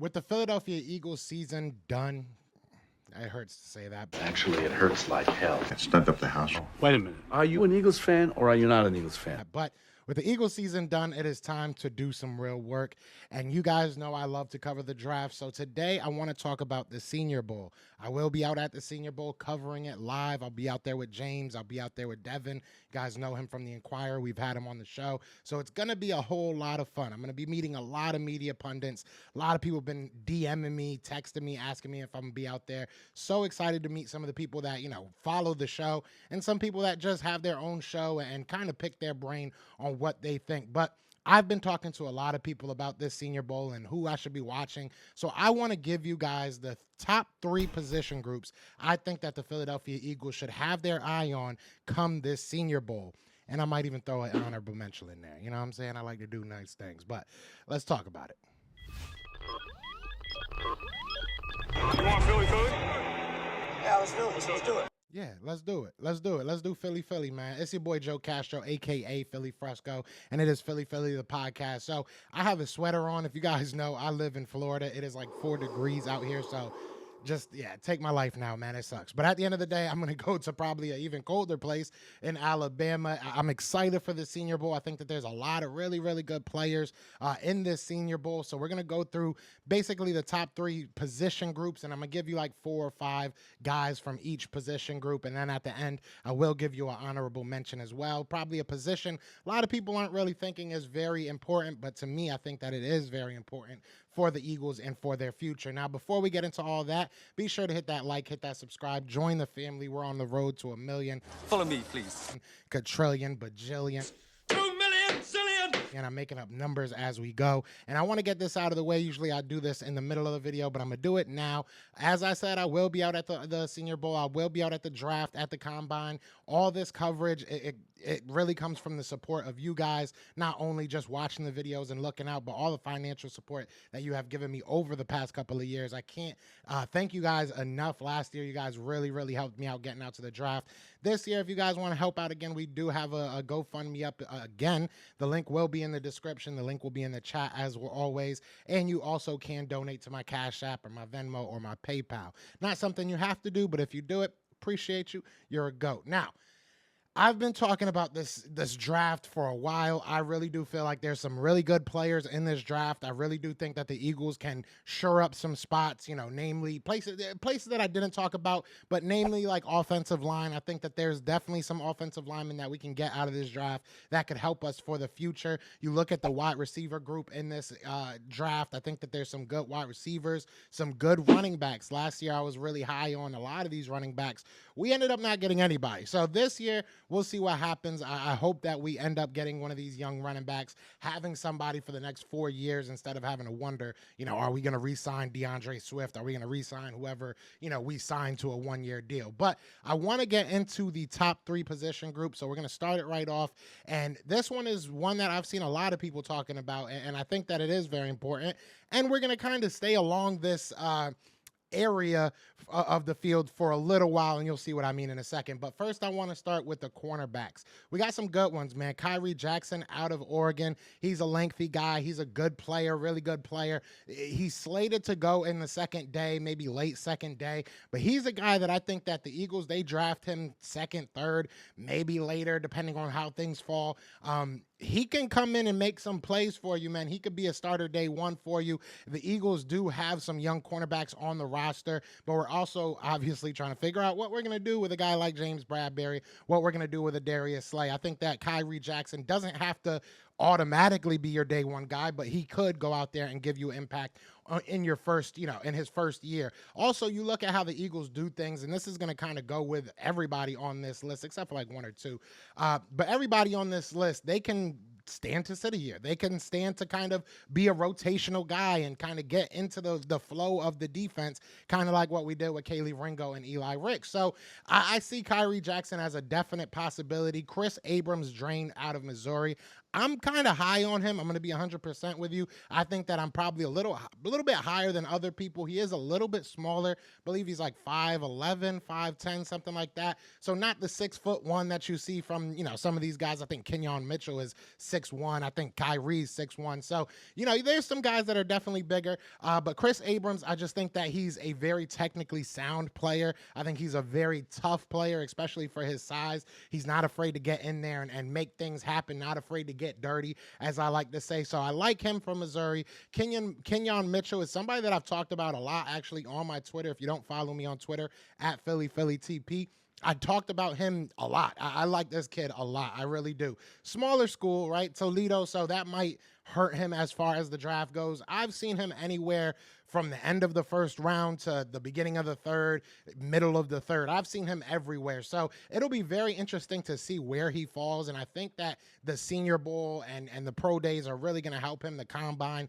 With the Philadelphia Eagles season done, it hurts to say that. Actually, it hurts like hell. Stunt up the house. Wait a minute. Are you an Eagles fan or are you not an Eagles fan? But with the Eagles season done, it is time to do some real work. And you guys know I love to cover the draft. So today I want to talk about the Senior Bowl. I will be out at the Senior Bowl covering it live. I'll be out there with James. I'll be out there with Devin. You guys know him from the Inquirer. We've had him on the show. So it's going to be a whole lot of fun. I'm going to be meeting a lot of media pundits. A lot of people have been DMing me, texting me, asking me if I'm going to be out there. So excited to meet some of the people that, follow the show and some people that just have their own show and kind of pick their brain on what they think. But I've been talking to a lot of people about this Senior Bowl and who I should be watching. So I want to give you guys the top 3 position groups I think that the Philadelphia Eagles should have their eye on come this Senior Bowl. And I might even throw an honorable mention in there. You know what I'm saying? I like to do nice things. But let's talk about it. You want Philly? Yeah, let's do it. Let's do it. Yeah, let's do it. Let's do it. Let's do Philly, man. It's your boy Joe Castro, a.k.a. Philly Fresco, and it is Philly, the podcast. So I have a sweater on. If you guys know, I live in Florida. It is like 4 degrees out here, so just, take my life now, man. It sucks. But at the end of the day, I'm going to go to probably an even colder place in Alabama. I'm excited for the Senior Bowl. I think that there's a lot of really, really good players in this Senior Bowl. So we're going to go through basically the top 3 position groups, and I'm going to give you like 4 or 5 guys from each position group. And then at the end, I will give you an honorable mention as well. Probably a position a lot of people aren't really thinking is very important, but to me, I think that it is very important for the Eagles and for their future. Now, before we get into all that, be sure to hit that like, hit that subscribe, join the family. We're on the road to 1 million. Follow me, please. Quadrillion, bajillion. 2 million, zillion. And I'm making up numbers as we go. And I want to get this out of the way. Usually I do this in the middle of the video, but I'm going to do it now. As I said, I will be out at the Senior Bowl. I will be out at the draft, at the combine. All this coverage, it really comes from the support of you guys, not only just watching the videos and looking out, but all the financial support that you have given me over the past couple of years. I can't thank you guys enough. Last year, you guys really, really helped me out getting out to the draft. This year, if you guys want to help out again, we do have a GoFundMe up again. The link will be in the description. The link will be in the chat as always. And you also can donate to my Cash App or my Venmo or my PayPal. Not something you have to do, but if you do it, appreciate you. You're a GOAT. Now, I've been talking about this draft for a while. I really do feel like there's some really good players in this draft. I really do think that the Eagles can shore up some spots, namely places that I didn't talk about, but namely like offensive line. I think that there's definitely some offensive linemen that we can get out of this draft that could help us for the future. You look at the wide receiver group in this draft. I think that there's some good wide receivers, some good running backs. Last year, I was really high on a lot of these running backs. We ended up not getting anybody. So this year, we'll see what happens. I hope that we end up getting one of these young running backs, having somebody for the next 4 years instead of having to wonder, are we going to re-sign DeAndre Swift? Are we going to re-sign whoever, we signed to a 1-year deal? But I want to get into the top 3 position groups. So we're going to start it right off. And this one is one that I've seen a lot of people talking about, and I think that it is very important. And we're going to kind of stay along this area of the field for a little while, and you'll see what I mean in a second. But first, I want to start with the cornerbacks. We got some good ones, man. Kyrie Jackson out of Oregon. He's a lengthy guy. He's a good player, really good player. He's slated to go in the second day, maybe late second day, but he's a guy that I think that the Eagles, they draft him second, third, maybe later, depending on how things fall. He can come in and make some plays for you, man. He could be a starter day 1 for you. The Eagles do have some young cornerbacks on the roster, but we're also obviously trying to figure out what we're going to do with a guy like James Bradbury, what we're going to do with a Darius Slay. I think that Kyrie Jackson doesn't have to automatically be your day 1 guy, but he could go out there and give you impact in your first, in his first year. Also, you look at how the Eagles do things, and this is going to kind of go with everybody on this list, except for like 1 or 2. But everybody on this list, they can stand to sit a year. They can stand to kind of be a rotational guy and kind of get into the flow of the defense, kind of like what we did with Kaylee Ringo and Eli Ricks. So I see Kyrie Jackson as a definite possibility. Chris Abrams drained out of Missouri. I'm kind of high on him. I'm going to be 100% with you. I think that I'm probably a little bit higher than other people. He is a little bit smaller. I believe he's like 5'11", 5'10", something like that. So not the 6'1" that you see from, some of these guys. I think Kenyon Mitchell is 6'1". I think Kyrie's 6'1". So, there's some guys that are definitely bigger. But Chris Abrams, I just think that he's a very technically sound player. I think he's a very tough player, especially for his size. He's not afraid to get in there and make things happen, not afraid to get dirty, as I like to say. So I like him from Missouri. Kenyon Mitchell is somebody that I've talked about a lot, actually, on my Twitter. If you don't follow me on Twitter, at PhillyTP, I talked about him a lot. I like this kid a lot. I really do. Smaller school, right? Toledo, so that might hurt him as far as the draft goes. I've seen him anywhere from the end of the first round to the beginning of the third, middle of the third. I've seen him everywhere. So it'll be very interesting to see where he falls. And I think that the Senior Bowl and the pro days are really going to help him. The combine,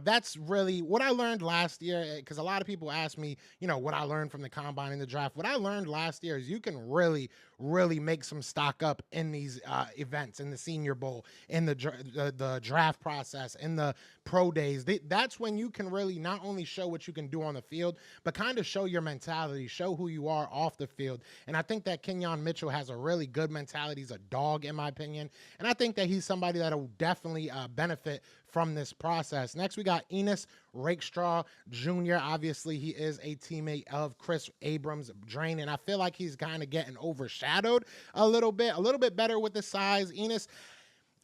that's really what I learned last year, because a lot of people ask me, what I learned from the combine and the draft. What I learned last year is you can really make some stock up in these events, in the Senior Bowl, in the draft process, in the pro days. That's when you can really not only show what you can do on the field, but kind of show your mentality, show who you are off the field. And I think that Kenyon Mitchell has a really good mentality. He's a dog, in my opinion. And I think that he's somebody that will definitely benefit from this process. Next, we got Enos Rakestraw Jr. Obviously, he is a teammate of Chris Abrams' Drain, and I feel like he's kind of getting overshadowed a little bit better with the size. Enos,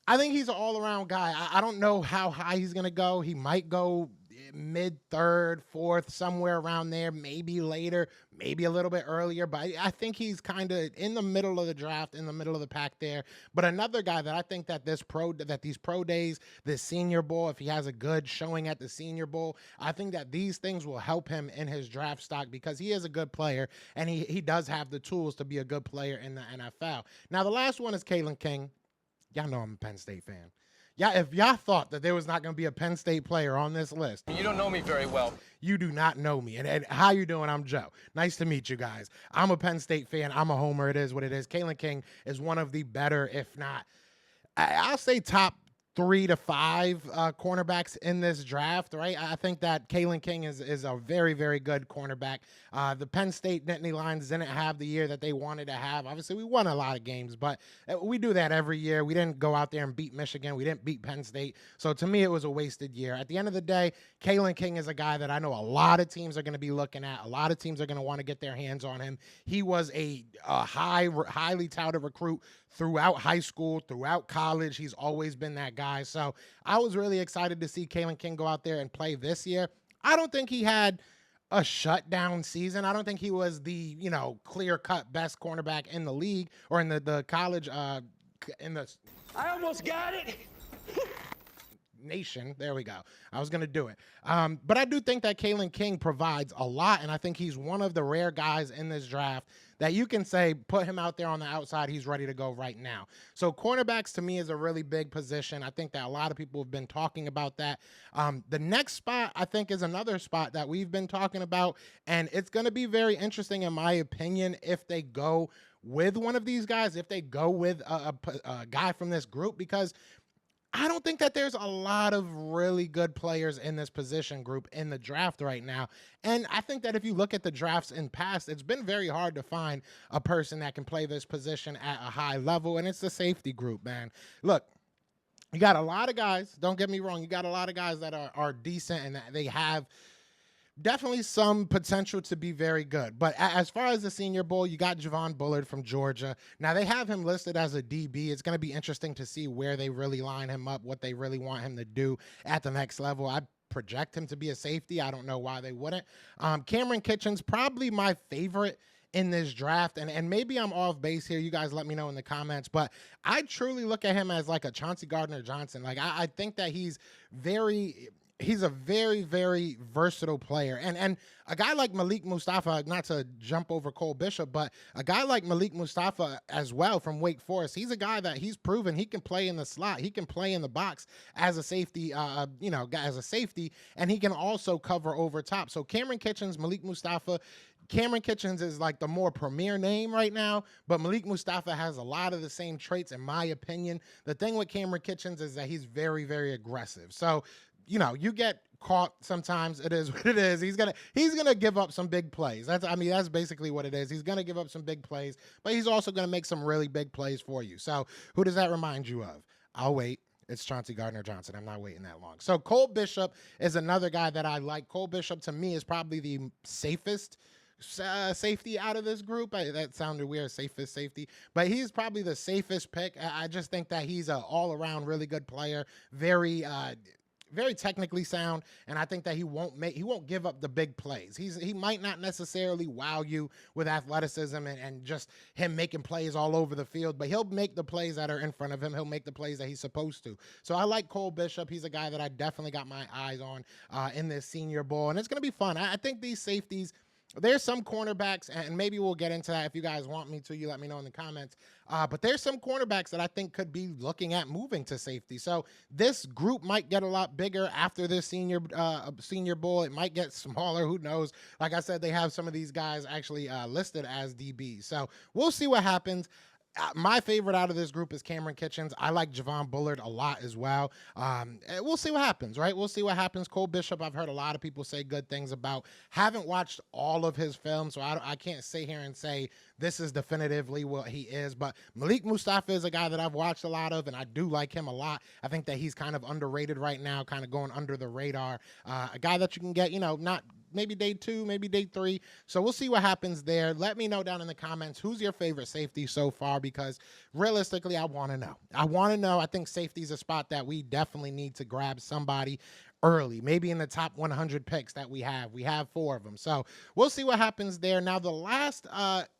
I think he's an all-around guy. I don't know how high he's going to go. He might go mid-third, fourth, somewhere around there, maybe later, maybe a little bit earlier, but I think he's kind of in the middle of the draft, in the middle of the pack there. But another guy that I think that these pro days, this Senior Bowl, if he has a good showing at the Senior Bowl, I think that these things will help him in his draft stock, because he is a good player, and he does have the tools to be a good player in the NFL. Now, the last one is Kalen King. Y'all know I'm a Penn State fan. Yeah, if y'all thought that there was not going to be a Penn State player on this list, You don't know me very well. you do not know me. And how you doing? I'm Joe. Nice to meet you guys. I'm a Penn State fan. I'm a homer. It is what it is. Kalen King is one of the better, if not, I'll say top 3 to 5 cornerbacks in this draft, right? I think that Kalen King is a very, very good cornerback. The Penn State Nittany Lions didn't have the year that they wanted to have. Obviously, we won a lot of games, but we do that every year. We didn't go out there and beat Michigan. We didn't beat Penn State. So to me, it was a wasted year. At the end of the day, Kalen King is a guy that I know a lot of teams are going to be looking at. A lot of teams are going to want to get their hands on him. He was a highly touted recruit throughout high school, throughout college. He's always been that guy. So I was really excited to see Kalen King go out there and play this year. I don't think he had a shutdown season. I don't think he was the, clear-cut best cornerback in the league or in the college, in the I almost got it. nation. There we go. I was going to do it. But I do think that Kalen King provides a lot, and I think he's one of the rare guys in this draft that you can say, put him out there on the outside, he's ready to go right now. So cornerbacks to me is a really big position. I think that a lot of people have been talking about that. The next spot, I think, is another spot that we've been talking about, and it's going to be very interesting, in my opinion, if they go with one of these guys, if they go with a guy from this group, because I don't think that there's a lot of really good players in this position group in the draft right now. And I think that if you look at the drafts in past, it's been very hard to find a person that can play this position at a high level, and it's the safety group, man. Look, you got a lot of guys, don't get me wrong, you got a lot of guys that are decent and they have definitely some potential to be very good. But as far as the Senior Bowl, you got Javon Bullard from Georgia. Now, they have him listed as a DB. It's going to be interesting to see where they really line him up, what they really want him to do at the next level. I project him to be a safety. I don't know why they wouldn't. Cameron Kitchens, probably my favorite in this draft, and maybe I'm off base here. You guys let me know in the comments, but I truly look at him as like a Chauncey Gardner-Johnson. Like, I think that he's a very, very versatile player. And a guy like Malik Mustafa, not to jump over Cole Bishop, but a guy like Malik Mustafa as well from Wake Forest, he's a guy that he's proven he can play in the slot. He can play in the box as a safety, as a safety, and he can also cover over top. So Cameron Kitchens, Malik Mustafa, Cameron Kitchens is like the more premier name right now, but Malik Mustafa has a lot of the same traits, in my opinion. The thing with Cameron Kitchens is that he's very, very aggressive. So, you know, you get caught sometimes. It is what it is. He's gonna give up some big plays. That's basically what it is. He's gonna give up some big plays, but he's also gonna make some really big plays for you. So who does that remind you of? I'll wait. It's Chauncey Gardner-Johnson. I'm not waiting that long. So Cole Bishop is another guy that I like. Cole Bishop, to me, is probably the safest safety out of this group. That sounded weird, safest safety, but he's probably the safest pick. I just think that he's an all-around really good player, very technically sound, and I think that he won't give up the big plays. He might not necessarily wow you with athleticism and just him making plays all over the field, but he'll make the plays that are in front of him. He'll make the plays that he's supposed to. So I like Cole Bishop. He's a guy that I definitely got my eyes on in this Senior Bowl, and it's going to be fun. I think these safeties, there's some cornerbacks, and maybe we'll get into that if you guys want me to. You let me know in the comments. But there's some cornerbacks that I think could be looking at moving to safety. So this group might get a lot bigger after this Senior Bowl. It might get smaller. Who knows? Like I said, they have some of these guys actually listed as DBs. So we'll see what happens. My favorite out of this group is Cameron Kitchens. I like Javon Bullard a lot as well. We'll see what happens, right? We'll see what happens. Cole Bishop, I've heard a lot of people say good things about. Haven't watched all of his film, so I can't sit here and say this is definitively what he is. But Malik Mustafa is a guy that I've watched a lot of, and I do like him a lot. I think that he's kind of underrated right now, kind of going under the radar. A guy that you can get, not maybe day 2, maybe day 3. So we'll see what happens there. Let me know down in the comments who's your favorite safety so far, because realistically, I want to know. I think safety is a spot that we definitely need to grab somebody early, maybe in the top 100 picks that we have. We have 4 of them. So we'll see what happens there. Now, the last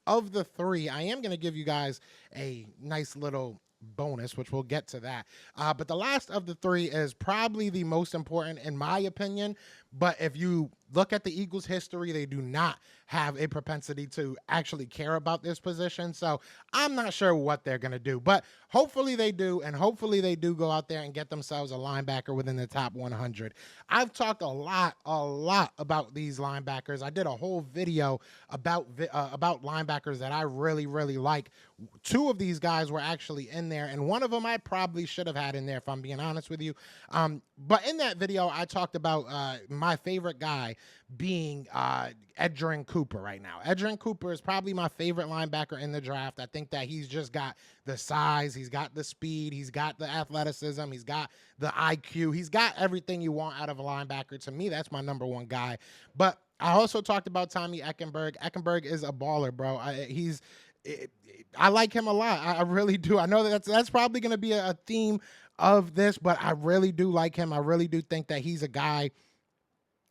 of the 3, I am going to give you guys a nice little bonus, which we'll get to that. But the last of the 3 is probably the most important in my opinion. But if you look at the Eagles' history, they do not have a propensity to actually care about this position. So I'm not sure what they're going to do, but hopefully they do. And hopefully they do go out there and get themselves a linebacker within the top 100. I've talked a lot about these linebackers. I did a whole video about linebackers that I really, really like. 2 of these guys were actually in there, and one of them I probably should have had in there, if I'm being honest with you. But in that video, I talked about my favorite guy being Edgerrin Cooper right now. Edgerrin Cooper is probably my favorite linebacker in the draft. I think that he's just got the size, he's got the speed, he's got the athleticism, he's got the IQ, he's got everything you want out of a linebacker. To me, that's my number 1 guy. But I also talked about Tommy Eichenberg. Eichenberg is a baller, bro. I like him a lot. I really do. I know that's probably going to be a theme of this, but I really do like him. I really do think that he's a guy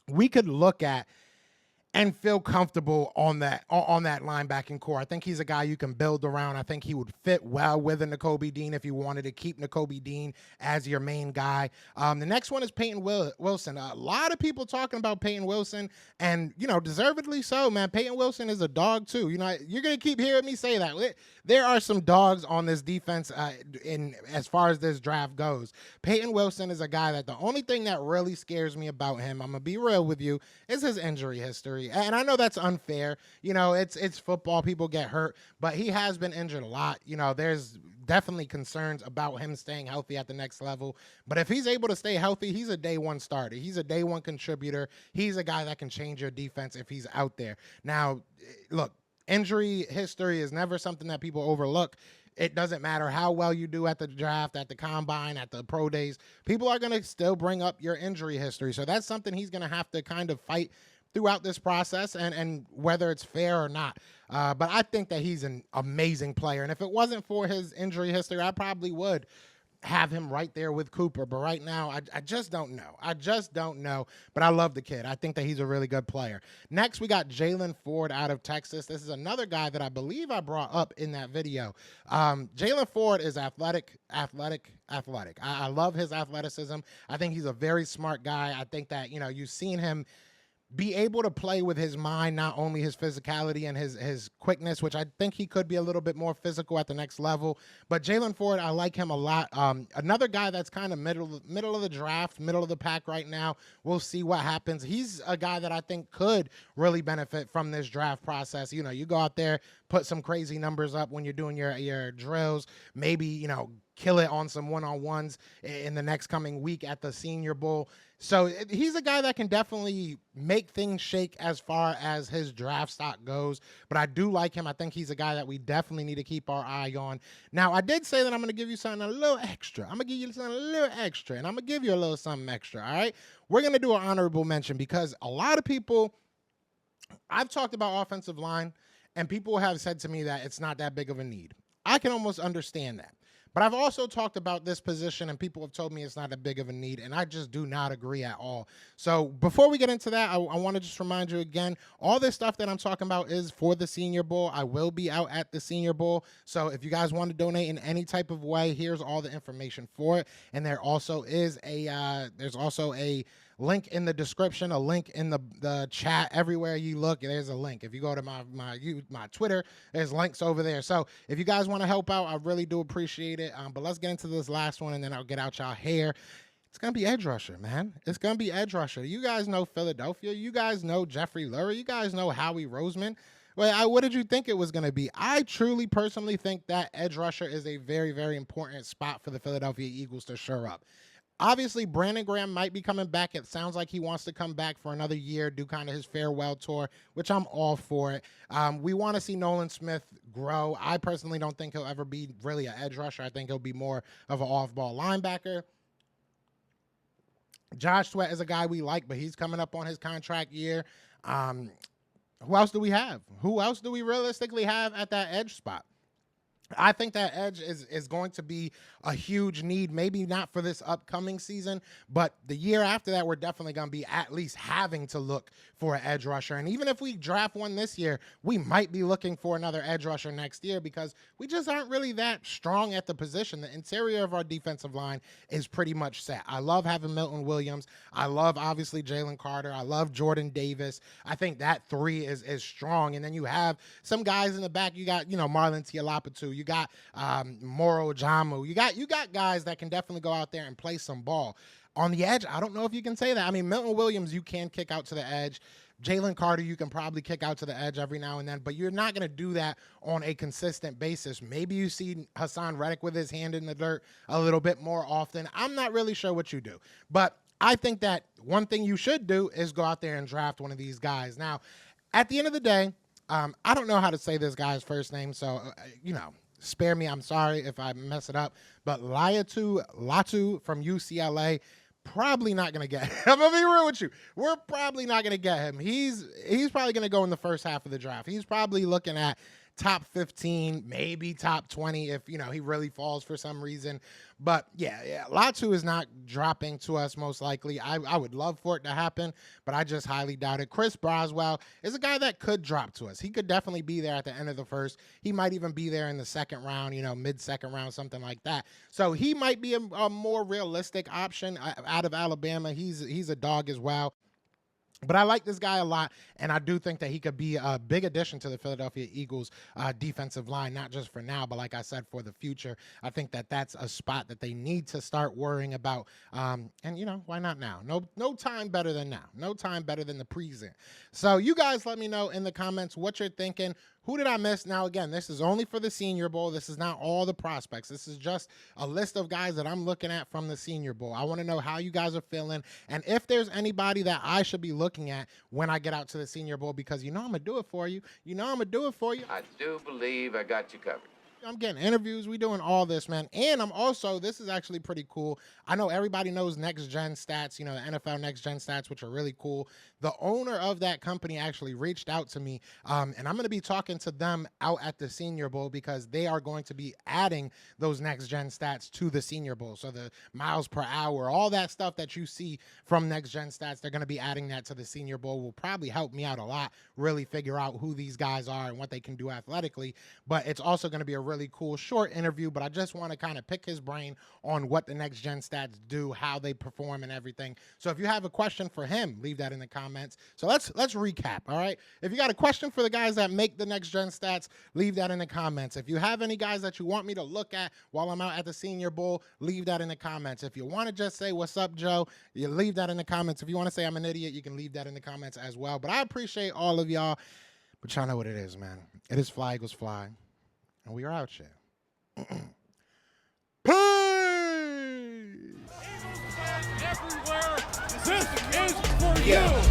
we could look at and feel comfortable on that linebacking core. I think he's a guy you can build around. I think he would fit well with a Nakobe Dean if you wanted to keep Nakobe Dean as your main guy. The next one is Peyton Wilson. A lot of people talking about Peyton Wilson, and, deservedly so, man. Peyton Wilson is a dog, too. You're going to keep hearing me say that. There are some dogs on this defense as far as this draft goes. Peyton Wilson is a guy that the only thing that really scares me about him, I'm going to be real with you, is his injury history. And I know that's unfair. It's football. People get hurt, but he has been injured a lot. There's definitely concerns about him staying healthy at the next level. But if he's able to stay healthy, he's a day 1 starter. He's a day 1 contributor. He's a guy that can change your defense if he's out there. Now, look, injury history is never something that people overlook. It doesn't matter how well you do at the draft, at the combine, at the pro days. People are going to still bring up your injury history. So that's something he's going to have to kind of fight throughout this process, and whether it's fair or not. But I think that he's an amazing player. And if it wasn't for his injury history, I probably would have him right there with Cooper. But right now, I just don't know. I just don't know. But I love the kid. I think that he's a really good player. Next, we got Jalen Ford out of Texas. This is another guy that I believe I brought up in that video. Jalen Ford is athletic. I love his athleticism. I think he's a very smart guy. I think that, you've seen him be able to play with his mind, not only his physicality and his quickness, which I think he could be a little bit more physical at the next level. But Jalen Ford, I like him a lot. Another guy that's kind of middle of the draft, middle of the pack right now. We'll see what happens. He's a guy that I think could really benefit from this draft process. You know, you go out there, put some crazy numbers up when you're doing your drills, maybe, you know, kill it on some one-on-ones in the next coming week at the Senior Bowl. So he's a guy that can definitely make things shake as far as his draft stock goes. But I do like him. I think he's a guy that we definitely need to keep our eye on. Now, I did say that I'm going to give you something a little extra. I'm going to give you something a little extra, and I'm going to give you a little something extra, all right? We're going to do an honorable mention because a lot of people, I've talked about offensive line, and people have said to me that it's not that big of a need. I can almost understand that. But I've also talked about this position, and people have told me it's not that big of a need, and I just do not agree at all. So before we get into that, I want to just remind you again, all this stuff that I'm talking about is for the Senior Bowl. I will be out at the Senior Bowl. So if you guys want to donate in any type of way, here's all the information for it. And there also is there's also a link in the description, a link in the chat. Everywhere you look, there's a link. If you go to my Twitter, there's links over there. So if you guys want to help out, I really do appreciate it. But let's get into this last one, and then I'll get out y'all hair. It's going to be edge rusher, man. It's going to be edge rusher. You guys know Philadelphia. You guys know Jeffrey Lurie. You guys know Howie Roseman. Well, what did you think it was going to be? I truly, personally think that edge rusher is a very, very important spot for the Philadelphia Eagles to shore up. Obviously, Brandon Graham might be coming back. It sounds like he wants to come back for another year, do kind of his farewell tour, which I'm all for it. We want to see Nolan Smith grow. I personally don't think he'll ever be really an edge rusher. I think he'll be more of an off-ball linebacker. Josh Sweat is a guy we like, but he's coming up on his contract year. Who else do we have? Who else do we realistically have at that edge spot? I think that edge is going to be a huge need, maybe not for this upcoming season, but the year after that, we're definitely going to be at least having to look for an edge rusher. And even if we draft one this year, we might be looking for another edge rusher next year because we just aren't really that strong at the position. The interior of our defensive line is pretty much set. I love having Milton Williams. I love, obviously, Jalen Carter. I love Jordan Davis. I think that three is strong. And then you have some guys in the back. You got, Marlon Tialapatu. You got Moro Jamu. You got guys that can definitely go out there and play some ball. On the edge, I don't know if you can say that. I mean, Milton Williams, you can kick out to the edge. Jalen Carter, you can probably kick out to the edge every now and then, but you're not going to do that on a consistent basis. Maybe you see Hassan Reddick with his hand in the dirt a little bit more often. I'm not really sure what you do, but I think that one thing you should do is go out there and draft one of these guys. Now, at the end of the day, I don't know how to say this guy's first name, so, spare me. I'm sorry if I mess it up. But Latu from UCLA, probably not going to get him. I'm going to be real with you. We're probably not going to get him. He's probably going to go in the first half of the draft. He's probably looking at top 15, maybe top 20 if, he really falls for some reason. But, yeah, Latu is not dropping to us most likely. I would love for it to happen, but I just highly doubt it. Chris Broswell is a guy that could drop to us. He could definitely be there at the end of the first. He might even be there in the second round, mid-second round, something like that. So he might be a more realistic option out of Alabama. He's a dog as well. But I like this guy a lot, and I do think that he could be a big addition to the Philadelphia Eagles defensive line, not just for now, but like I said, for the future. I think that that's a spot that they need to start worrying about. And, why not now? No time better than now. No time better than the present. So you guys let me know in the comments what you're thinking. Who did I miss? Now, again, this is only for the Senior Bowl. This is not all the prospects. This is just a list of guys that I'm looking at from the Senior Bowl. I want to know how you guys are feeling and if there's anybody that I should be looking at when I get out to the Senior Bowl because I'm going to do it for you. I'm going to do it for you. I do believe I got you covered. I'm getting interviews. We doing all this, man. And I'm also, this is actually pretty cool. I know everybody knows Next Gen Stats, the NFL Next Gen Stats, which are really cool. The owner of that company actually reached out to me, and I'm going to be talking to them out at the Senior Bowl because they are going to be adding those Next Gen Stats to the Senior Bowl. So the miles per hour, all that stuff that you see from Next Gen Stats, they're going to be adding that to the Senior Bowl. Will probably help me out a lot, really figure out who these guys are and what they can do athletically. But it's also going to be a really really cool. Short interview, but I just want to kind of pick his brain on what the next gen stats do, how they perform and everything. So if you have a question for him, leave that in the comments. So let's recap, all right? If you got a question for the guys that make the next gen stats, leave that in the comments. If you have any guys that you want me to look at while I'm out at the Senior Bowl, leave that in the comments. If you want to just say, what's up, Joe, you leave that in the comments. If you want to say I'm an idiot, you can leave that in the comments as well. But I appreciate all of y'all. But y'all know what it is, man. It is Fly Eagles Fly. And we are out here. Peace! Everywhere. This is for Yeah. you.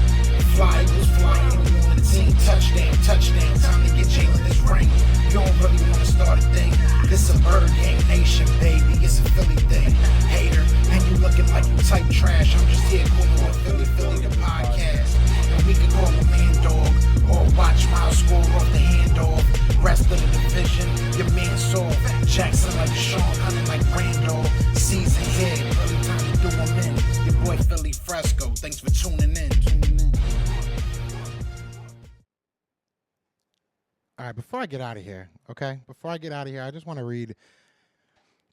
Fly Eagles flying on the team. Touchdown, touchdown. Time to get Jalen this ring. You don't really want to start a thing. This a bird game nation, baby. It's a Philly thing. Hater, and you looking like you type trash. I'm just here cool with Philly the podcast. And we can call a man dog or watch Miles score off the handoff. Rest of the division, your man saw Jackson like Sean, hunting like Randall. Season here, really time to do him in. Your boy Philly Fresco. Thanks for tuning in. All right, before I get out of here, okay? Before I get out of here, I just want to read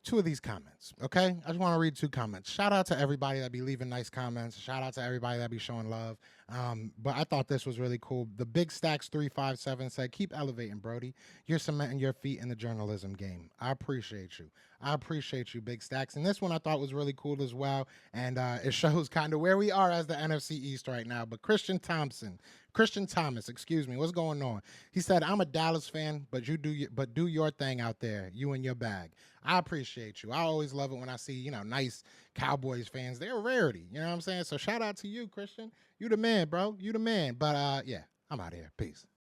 two of these comments, okay? I just want to read two comments. Shout out to everybody that be leaving nice comments. Shout out to everybody that be showing love. But I thought this was really cool. The Big Stacks 357 said, keep elevating, Brody. You're cementing your feet in the journalism game. I appreciate you. I appreciate you, Big Stacks. And this one I thought was really cool as well. And it shows kind of where we are as the NFC East right now. But Christian Thomas, excuse me, what's going on? He said, I'm a Dallas fan, but do your thing out there, you and your bag. I appreciate you. I always love it when I see, nice Cowboys fans. They're a rarity, you know what I'm saying? So shout out to you, Christian. You the man, bro. You the man. But yeah, I'm out of here. Peace.